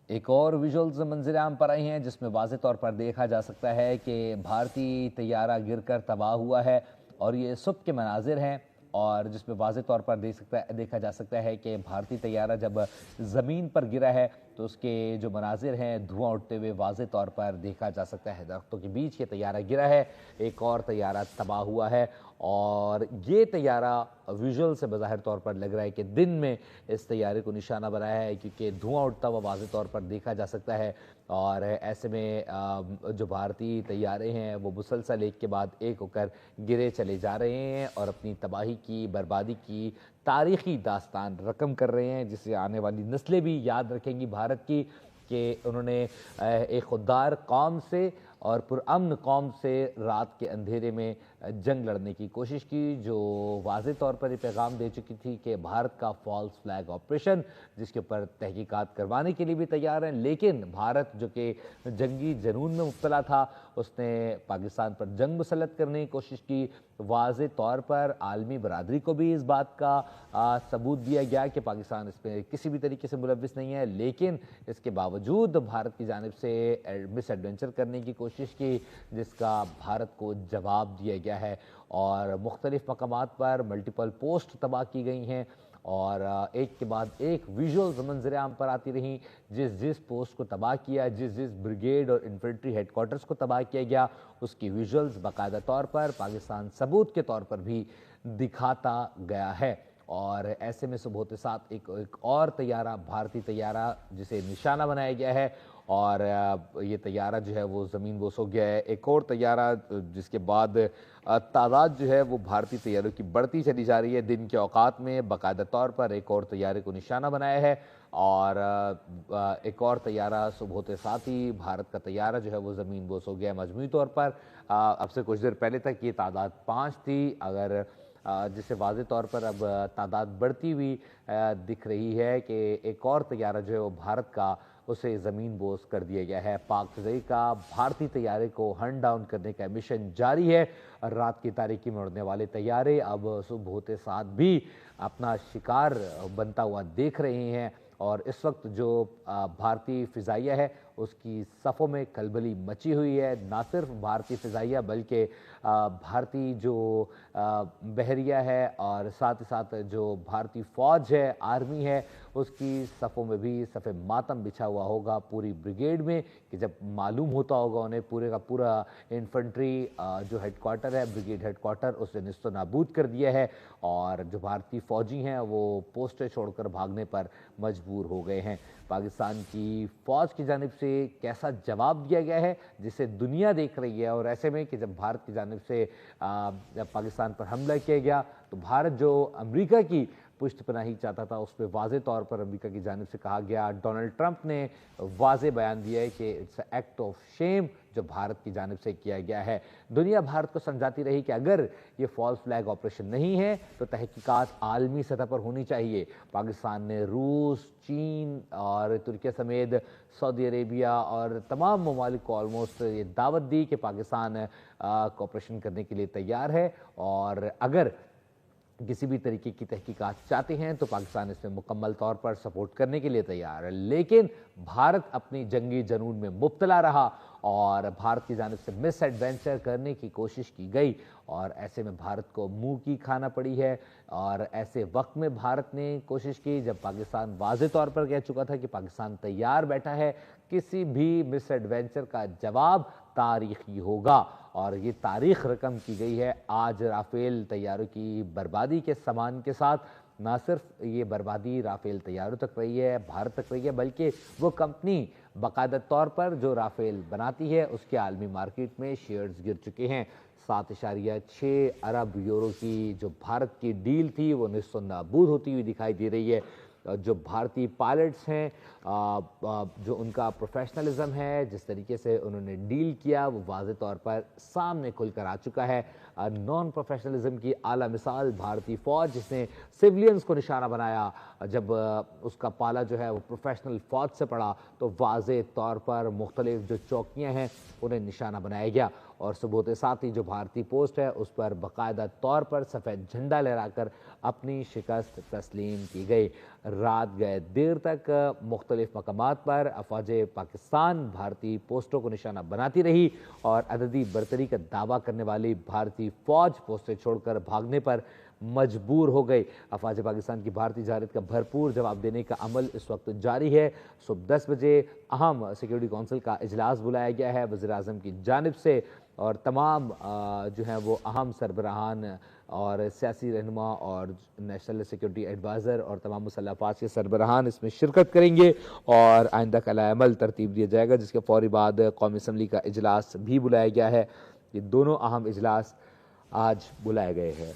ایک اور ویژولز منظر عام پر آئی ہیں جس میں واضح طور پر دیکھا جا سکتا ہے کہ بھارتی طیارہ گر کر تباہ ہوا ہے، اور یہ صبح کے مناظر ہیں اور جس میں واضح طور پر دیکھا جا سکتا ہے کہ بھارتی طیارہ جب زمین پر گرا ہے تو اس کے جو مناظر ہیں دھواں اٹھتے ہوئے واضح طور پر دیکھا جا سکتا ہے۔ درختوں کے بیچ یہ طیارہ گرا ہے، ایک اور طیارہ تباہ ہوا ہے، اور یہ طیارہ ویژول سے بظاہر طور پر لگ رہا ہے کہ دن میں اس طیارے کو نشانہ بنایا ہے، کیونکہ دھواں اٹھتا ہوا واضح طور پر دیکھا جا سکتا ہے۔ اور ایسے میں جو بھارتی طیارے ہیں وہ مسلسل ایک کے بعد ایک ہو کر گرے چلے جا رہے ہیں اور اپنی تباہی کی، بربادی کی تاریخی داستان رقم کر رہے ہیں، جسے آنے والی نسلیں بھی یاد رکھیں گی بھارت کی، کہ انہوں نے ایک خوددار قوم سے اور پرامن قوم سے رات کے اندھیرے میں جنگ لڑنے کی کوشش کی، جو واضح طور پر یہ پیغام دے چکی تھی کہ بھارت کا فالس فلیگ آپریشن، جس کے اوپر تحقیقات کروانے کے لیے بھی تیار ہیں، لیکن بھارت جو کہ جنگی جنون میں مبتلا تھا، اس نے پاکستان پر جنگ مسلط کرنے کی کوشش کی۔ واضح طور پر عالمی برادری کو بھی اس بات کا ثبوت دیا گیا کہ پاکستان اس پہ کسی بھی طریقے سے ملوث نہیں ہے، لیکن اس کے باوجود بھارت کی جانب سے مس ایڈونچر کرنے کی کوشش کی، جس کا بھارت کو جواب دیا گیا ہے، اور مختلف مقامات پر ملٹیپل پوسٹ تباہ کی گئی ہیں، اور ایک کے بعد ایک ویژولز منظر عام پر آتی رہیں۔ جس پوسٹ کو تباہ کیا، جس بریگیڈ اور انفنٹری ہیڈ کوارٹرز کو تباہ کیا گیا، اس کی ویژولز باقاعدہ طور پر پاکستان ثبوت کے طور پر بھی دکھاتا گیا ہے۔ اور ایسے میں صبح ہوتے ساتھ ایک اور طیارہ، بھارتی طیارہ جسے نشانہ بنایا گیا ہے، اور یہ طیارہ جو ہے وہ زمین بوس ہو گیا ہے۔ ایک اور طیارہ جس کے بعد تعداد جو ہے وہ بھارتی طیاروں کی بڑھتی چلی جا رہی ہے، دن کے اوقات میں باقاعدہ طور پر ایک اور طیارے کو نشانہ بنایا ہے، اور ایک اور طیارہ صبح ہوتے ساتھ ہی بھارت کا طیارہ جو ہے وہ زمین بوس ہو گیا ہے۔ مجموعی طور پر اب سے کچھ دیر پہلے تک یہ تعداد 5 تھی، اگر جس سے واضح طور پر اب تعداد بڑھتی ہوئی دکھ رہی ہے کہ ایک اور طیارہ جو ہے وہ بھارت کا، اسے زمین بوس کر دیا گیا ہے۔ پاک فضائی کا بھارتی طیارے کو ہنٹ ڈاؤن کرنے کا مشن جاری ہے، اور رات کی تاریکی میں اڑنے والے طیارے اب صبح ہوتے ساتھ بھی اپنا شکار بنتا ہوا دیکھ رہے ہیں، اور اس وقت جو بھارتی فضائیہ ہے اس کی صفوں میں کھلبلی مچی ہوئی ہے۔ نہ صرف بھارتی فضائیہ بلکہ بھارتی جو بحریہ ہے، اور ساتھ ہی ساتھ جو بھارتی فوج ہے، آرمی ہے، اس کی صفوں میں بھی صف ماتم بچھا ہوا ہوگا پوری بریگیڈ میں، کہ جب معلوم ہوتا ہوگا انہیں پورے کا پورا انفنٹری جو ہیڈ کوارٹر ہے، بریگیڈ ہیڈ کوارٹر، اسے نیست و نابود کر دیا ہے، اور جو بھارتی فوجی ہیں وہ پوسٹیں چھوڑ کر بھاگنے پر مجبور ہو گئے ہیں۔ پاکستان کی فوج کی جانب سے کیسا جواب دیا گیا ہے جسے دنیا دیکھ رہی ہے، اور ایسے میں کہ جب بھارت کی جانب سے جب پاکستان پر حملہ کیا گیا تو بھارت جو امریکہ کی پشت پناہی چاہتا تھا، اس پہ واضح طور پر امریکہ کی جانب سے کہا گیا، ڈونلڈ ٹرمپ نے واضح بیان دیا ہے کہ it's a act of shame جو بھارت کی جانب سے کیا گیا ہے۔ دنیا بھارت کو سمجھاتی رہی کہ اگر یہ فالس فلیگ آپریشن نہیں ہے تو تحقیقات عالمی سطح پر ہونی چاہیے۔ پاکستان نے روس، چین اور ترکیہ سمیت سعودی عربیہ اور تمام ممالک کو آلموسٹ یہ دعوت دی کہ پاکستان کوآپریشن کرنے کے لیے تیار ہے، اور اگر کسی بھی طریقے کی تحقیقات چاہتے ہیں تو پاکستان اس میں مکمل طور پر سپورٹ کرنے کے لیے تیار ہے، لیکن بھارت اپنی جنگی جنون میں مبتلا رہا، اور بھارت کی جانب سے مس ایڈونچر کرنے کی کوشش کی گئی، اور ایسے میں بھارت کو منہ کی کھانا پڑی ہے۔ اور ایسے وقت میں بھارت نے کوشش کی جب پاکستان واضح طور پر کہہ چکا تھا کہ پاکستان تیار بیٹھا ہے، کسی بھی مس ایڈونچر کا جواب تاریخی ہوگا، اور یہ تاریخ رقم کی گئی ہے آج رافیل طیاروں کی بربادی کے سامان کے ساتھ۔ نہ صرف یہ بربادی رافیل طیاروں تک رہی ہے، بھارت تک رہی ہے، بلکہ وہ کمپنی باقاعدہ طور پر جو رافیل بناتی ہے اس کے عالمی مارکیٹ میں شیئرز گر چکے ہیں۔ 7.6 ارب یورو کی جو بھارت کی ڈیل تھی وہ نیست و نابود ہوتی ہوئی دکھائی دے رہی ہے۔ جو بھارتی پائلٹس ہیں، جو ان کا پروفیشنلزم ہے، جس طریقے سے انہوں نے ڈیل کیا، وہ واضح طور پر سامنے کھل کر آ چکا ہے۔ نان پروفیشنلزم کی اعلیٰ مثال بھارتی فوج، جس نے سیولینز کو نشانہ بنایا، جب اس کا پالا جو ہے وہ پروفیشنل فوج سے پڑا تو واضح طور پر مختلف جو چوکیاں ہیں انہیں نشانہ بنایا گیا، اور صبح ہوتے ساتھ ہی جو بھارتی پوسٹ ہے اس پر باقاعدہ طور پر سفید جھنڈا لہرا کر اپنی شکست تسلیم کی گئی۔ رات گئے دیر تک مختلف مقامات پر افواج پاکستان بھارتی پوسٹوں کو نشانہ بناتی رہی اور عددی برتری کا دعویٰ کرنے والی بھارتی فوج پوسٹیں چھوڑ کر بھاگنے پر مجبور ہو گئی۔ افواج پاکستان کی بھارتی جارحیت کا بھرپور جواب دینے کا عمل اس وقت جاری ہے۔ صبح 10 بجے اہم سیکیورٹی کونسل کا اجلاس بلایا گیا ہے وزیر اعظم کی جانب سے، اور تمام جو ہیں وہ اہم سربراہان اور سیاسی رہنما اور نیشنل سیکیورٹی ایڈوائزر اور تمام مسلح افواج کے سربراہان اس میں شرکت کریں گے اور آئندہ کا عمل ترتیب دیا جائے گا، جس کے فوری بعد قومی اسمبلی کا اجلاس بھی بلایا گیا ہے۔ یہ دونوں اہم اجلاس آج بلائے گئے ہیں۔